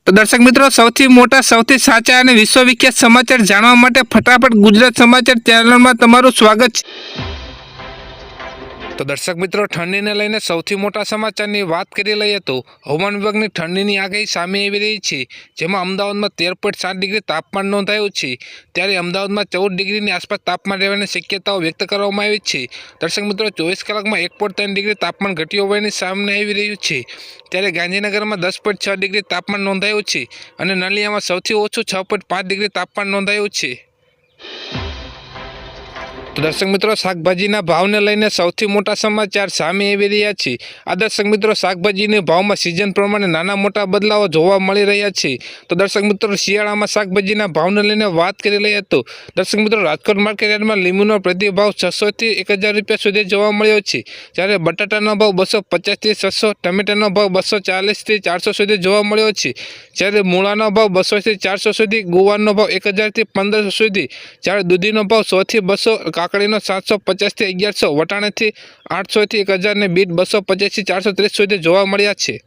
તો દર્શક મિત્રો, સૌથી મોટા, સૌથી સાચા અને વિશ્વવિખ્યાત સમાચાર જાણવા માટે ફટાફટ ગુજરાત સમાચાર ચેનલમાં તમારું સ્વાગત છે। તો દર્શક મિત્રો, ઠંડીને લઈને સૌથી મોટા સમાચારની વાત કરી લઈએ તો હવામાન વિભાગની ઠંડીની આગાહી સામે આવી રહી છે, જેમાં અમદાવાદમાં 13.7 ડિગ્રી તાપમાન નોંધાયું છે, ત્યારે અમદાવાદમાં 14 ડિગ્રીની આસપાસ તાપમાન રહેવાની શક્યતાઓ વ્યક્ત કરવામાં આવી છે। દર્શક મિત્રો, 24 કલાકમાં 1.3 ડિગ્રી તાપમાન ઘટ્યું હોવાની સામે આવી રહ્યું છે, ત્યારે ગાંધીનગરમાં 10.6 ડિગ્રી તાપમાન નોંધાયું છે અને નલિયામાં સૌથી ઓછું 6.5 ડિગ્રી તાપમાન નોંધાયું છે। તો દર્શક મિત્રો, શાકભાજીના ભાવને લઈને સૌથી મોટા સમાચાર સામે આવી રહ્યા છે। આ દર્શક મિત્રો, શાકભાજીના ભાવમાં સિઝન પ્રમાણે નાના મોટા બદલાવો જોવા મળી રહ્યા છે। તો દર્શક મિત્રો, શિયાળામાં શાકભાજીના ભાવને લઈને વાત કરી લઈએ તો દર્શક મિત્રો, રાજકોટ માર્કેટ યાર્ડમાં લીંબુનો પ્રતિ ભાવ 600 થી 1000 રૂપિયા સુધી જોવા મળ્યો છે, જ્યારે બટાટાનો ભાવ 250 થી 600, ટમેટાનો ભાવ 240 થી 400 સુધી જોવા મળ્યો છે, જ્યારે મૂળાનો ભાવ 200 થી 400 સુધી, ગુવારનો ભાવ 1000 થી 1500 સુધી, જ્યારે દૂધીનો ભાવ 100 થી 200, કાકડીનો 750 થી 1100, વટાણાથી 800 થી 1000 ને બીટ 250 થી 430 સુધી જોવા મળ્યા છે।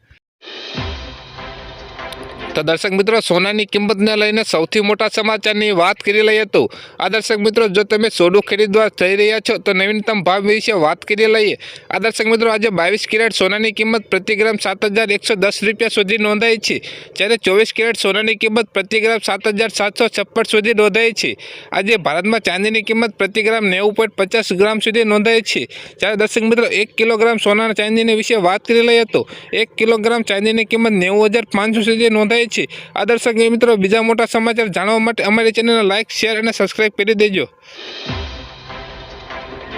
તો દર્શક મિત્રો, સોનાની કિંમતને લઈને સૌથી મોટા સમાચારની વાત કરી લઈએ તો આ દર્શક મિત્રો, જો તમે સોનું ખરીદવા જઈ રહ્યા છો તો નવીનતમ ભાવ વિશે વાત કરી લઈએ। આ દર્શક મિત્રો, આજે 22 કેરેટ સોનાની કિંમત પ્રતિ ગ્રામ 7110 રૂપિયા સુધી નોંધાઈ છે, જ્યારે 24 કેરેટ સોનાની કિંમત પ્રતિ ગ્રામ 7756 સુધી નોંધાઈ છે। આજે ભારતમાં ચાંદીની કિંમત પ્રતિ ગ્રામ 90.50 ગ્રામ સુધી નોંધાઈ છે, જ્યારે દર્શક મિત્રો, 1 કિલોગ્રામ સોના ચાંદીની વિશે વાત કરી લઈએ તો 1 કિલોગ્રામ ચાંદીની કિંમત 90500 સુધી નોંધાઈ છે। આ દર્શક મિત્રો, બીજા મોટા સમાચાર જાણવા માટે અમારી ચેનલને લાઇક, શેર અને સબસ્ક્રાઇબ કરી દેજો।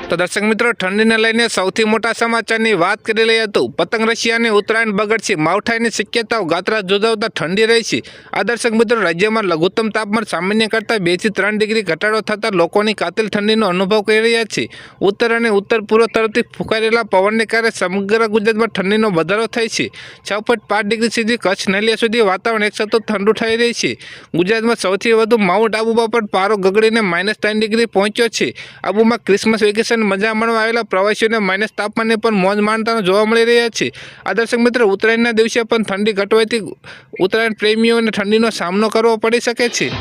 તો દર્શક મિત્રો, ઠંડીને લઈને સૌથી મોટા સમાચારની વાત કરી લઈએ તો પતંગ રશિયાની ઉત્તરાયણ બગડશે, માવઠાની શક્યતાઓ ગાત્રા જોજાવતા ઠંડી રહેશે। આ દર્શક મિત્રો, રાજ્યમાં લઘુત્તમ તાપમાન સામાન્ય કરતાં 2 થી 3 ડિગ્રી ઘટાડો થતાં લોકોની કાતિલ ઠંડીનો અનુભવ કરી રહ્યા છે। ઉત્તર અને ઉત્તર પૂર્વ તરફથી ફૂંકાયેલા પવનને કારણે સમગ્ર ગુજરાતમાં ઠંડીનો વધારો થાય છે। 6.5 ડિગ્રી સુધી કચ્છ નલિયા સુધી વાતાવરણ એકસરખું ઠંડુ થઈ રહી છે। ગુજરાતમાં સૌથી વધુ માઉન્ટ આબુમાં પણ પારો ગગડીને -3 ડિગ્રી પહોંચ્યો છે। આબુમાં ક્રિસમસ વેકેશન મજા માણવા આવેલા પ્રવાસીઓને માઇનસ તાપમાને પણ મોજ માણતા જોવા મળી રહ્યા છે। આ દર્શક મિત્રો, ઉત્તરાયણના દિવસે પણ ઠંડી ઘટવાથી ઉત્તરાયણ પ્રેમીઓને ઠંડીનો સામનો કરવો પડી શકે છે।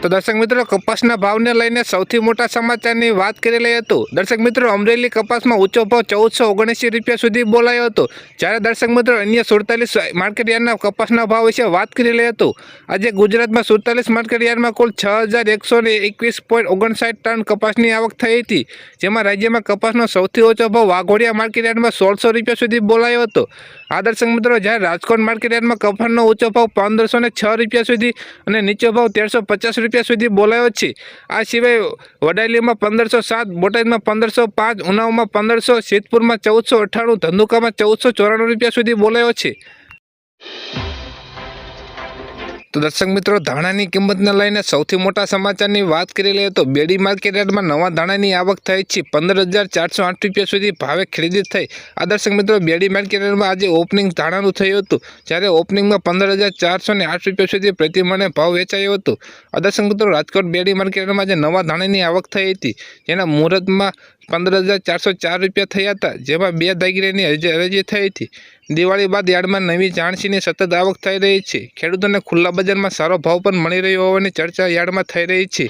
તો દર્શક મિત્રો, કપાસના ભાવને લઈને સૌથી મોટા સમાચારની વાત કરી લઈએ તો દર્શક મિત્રો, અમરેલી કપાસમાં ઊંચો ભાવ 1479 રૂપિયા સુધી બોલાયો હતો, જ્યારે દર્શક મિત્રો, અન્ય 47 માર્કેટ યાર્ડના કપાસના ભાવ વિશે વાત કરી લઈએ તો આજે ગુજરાતમાં 47 માર્કેટ યાર્ડમાં કુલ 6121.59 ટન કપાસની આવક થઈ હતી, જેમાં રાજ્યમાં કપાસનો સૌથી ઓછો ભાવ વાઘોડિયા માર્કેટ યાર્ડમાં 1600 રૂપિયા સુધી બોલાયો હતો। આ દર્શક મિત્રો, જ્યારે રાજકોટ માર્કેટ યાર્ડમાં કપાસનો ઊંચો ભાવ 1506 રૂપિયા સુધી અને નીચો ભાવ 1350 રૂપિયા સુધી બોલાયો છે। આ સિવાય વડાલીમાં 1507, બોટાદમાં 1505, ઉનાવમાં 1500, સિદ્ધપુરમાં 1498, ધંધુકામાં 1494 રૂપિયા સુધી બોલાયો છે। તો દર્શક મિત્રો, ધાણાની કિંમતને લઈને સૌથી મોટા સમાચારની વાત કરી લઈએ તો બેડી માર્કેટ યાર્ડમાં નવા ધાણાની આવક થઈ છે, 15408 રૂપિયા સુધી ભાવે ખરીદી થઈ। આ દર્શક મિત્રો, બેડી માર્કેટ યાર્ડમાં આજે ઓપનિંગ ધાણાનું થયું હતું, જ્યારે ઓપનિંગમાં 15408 રૂપિયા સુધી પ્રતિ મણે ભાવ વેચાયો હતો। આ દર્શક મિત્રો, રાજકોટ બેડી માર્કેટ યાર્ડમાં આજે નવા ધાણાની આવક થઈ હતી, જેના મુહૂર્તમાં 15404 રૂપિયા થયા હતા, જેમાં 2 દાગીરાની હરાજી થઈ હતી। દિવાળી બાદ યાર્ડમાં નવી જાણસીની સતત આવક થઈ રહી છે। ખેડૂતોને ખુલ્લા બજારમાં સારો ભાવ પણ મળી રહ્યો હોવાની ચર્ચા યાર્ડમાં થઈ રહી છે।